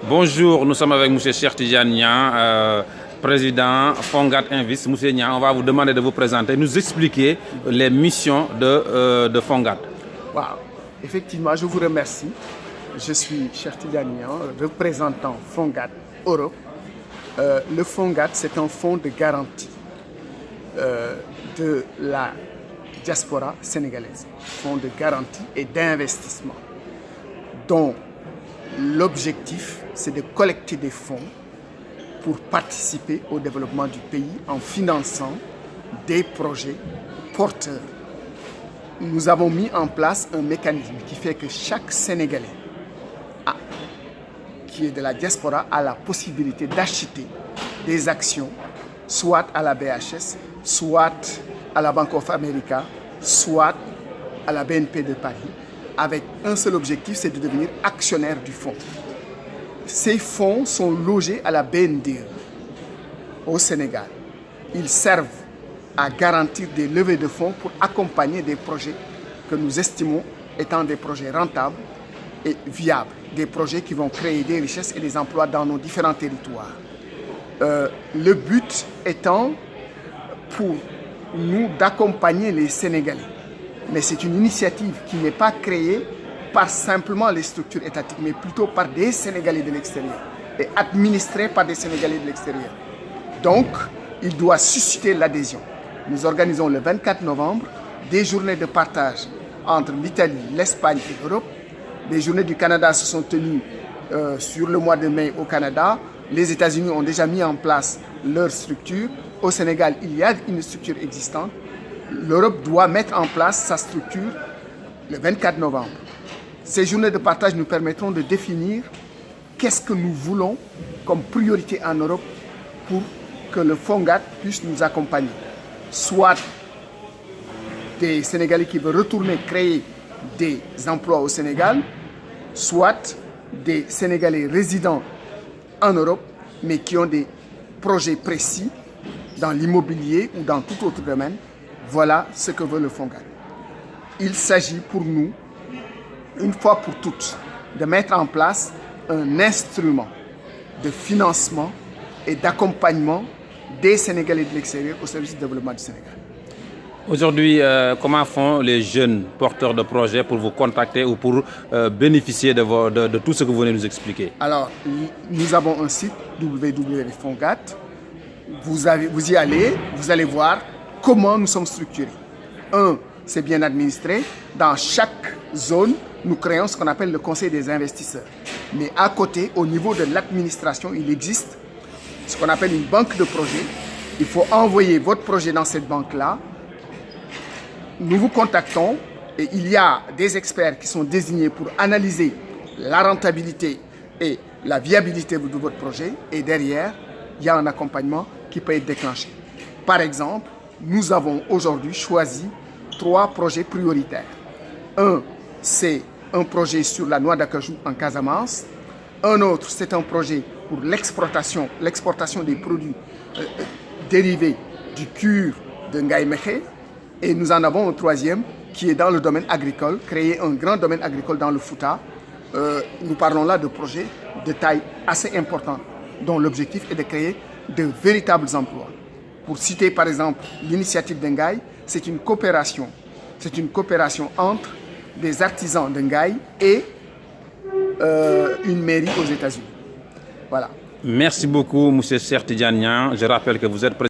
Bonjour, nous sommes avec M. Cheikh Tidiane Niang, président Fongat Invest. M. Niang, on va vous demander de vous présenter, nous expliquer les missions de Fongat. Wow. Effectivement, je vous remercie. Je suis Cheikh Tidiane Niang, représentant Fongat Europe. Le Fongat, c'est un fonds de garantie de la diaspora sénégalaise, fonds de garantie et d'investissement, dont l'objectif, c'est de collecter des fonds pour participer au développement du pays en finançant des projets porteurs. Nous avons mis en place un mécanisme qui fait que chaque Sénégalais qui est de la diaspora a la possibilité d'acheter des actions, soit à la BHS, soit à la Bank of America, soit à la BNP de Paris, avec un seul objectif, c'est de devenir actionnaire du fonds. Ces fonds sont logés à la BNDE au Sénégal. Ils servent à garantir des levées de fonds pour accompagner des projets que nous estimons étant des projets rentables et viables, des projets qui vont créer des richesses et des emplois dans nos différents territoires. Le but étant pour nous d'accompagner les Sénégalais. Mais c'est une initiative qui n'est pas créée par simplement les structures étatiques, mais plutôt par des Sénégalais de l'extérieur et administrée par des Sénégalais de l'extérieur. Donc, il doit susciter l'adhésion. Nous organisons le 24 novembre des journées de partage entre l'Italie, l'Espagne et l'Europe. Les journées du Canada se sont tenues sur le mois de mai au Canada. Les États-Unis ont déjà mis en place leur structure. Au Sénégal, il y a une structure existante. L'Europe doit mettre en place sa structure le 24 novembre. Ces journées de partage nous permettront de définir qu'est-ce que nous voulons comme priorité en Europe pour que le Fongat puisse nous accompagner. Soit des Sénégalais qui veulent retourner créer des emplois au Sénégal, soit des Sénégalais résidant en Europe, mais qui ont des projets précis dans l'immobilier ou dans tout autre domaine. Voilà ce que veut le Fongat. Il s'agit pour nous, une fois pour toutes, de mettre en place un instrument de financement et d'accompagnement des Sénégalais de l'extérieur au service du développement du Sénégal. Aujourd'hui, comment font les jeunes porteurs de projets pour vous contacter ou pour bénéficier de tout ce que vous venez nous expliquer? Alors, nous avons un site www.fongat. Vous y allez, vous allez voir comment nous sommes structurés. C'est bien administré. Dans chaque zone, nous créons ce qu'on appelle le conseil des investisseurs. Mais à côté, au niveau de l'administration, il existe ce qu'on appelle une banque de projets. Il faut envoyer votre projet dans cette banque-là. Nous vous contactons et il y a des experts qui sont désignés pour analyser la rentabilité et la viabilité de votre projet. Et derrière, il y a un accompagnement qui peut être déclenché. Par exemple, nous avons aujourd'hui choisi 3 projets prioritaires. C'est un projet sur la noix d'acajou en Casamance. Un autre, c'est un projet pour l'exportation des produits dérivés du cure de Ngaye Mékhé. Et nous en avons un troisième qui est dans le domaine agricole, créer un grand domaine agricole dans le Fouta. Nous parlons là de projets de taille assez importante, dont l'objectif est de créer de véritables emplois. Pour citer par exemple l'initiative de Ngaye, c'est une coopération. C'est une coopération entre des artisans de Ngaye et une mairie aux États-Unis. Voilà. Merci beaucoup, M. Cheikh Tidiane Niang. Je rappelle que vous êtes président.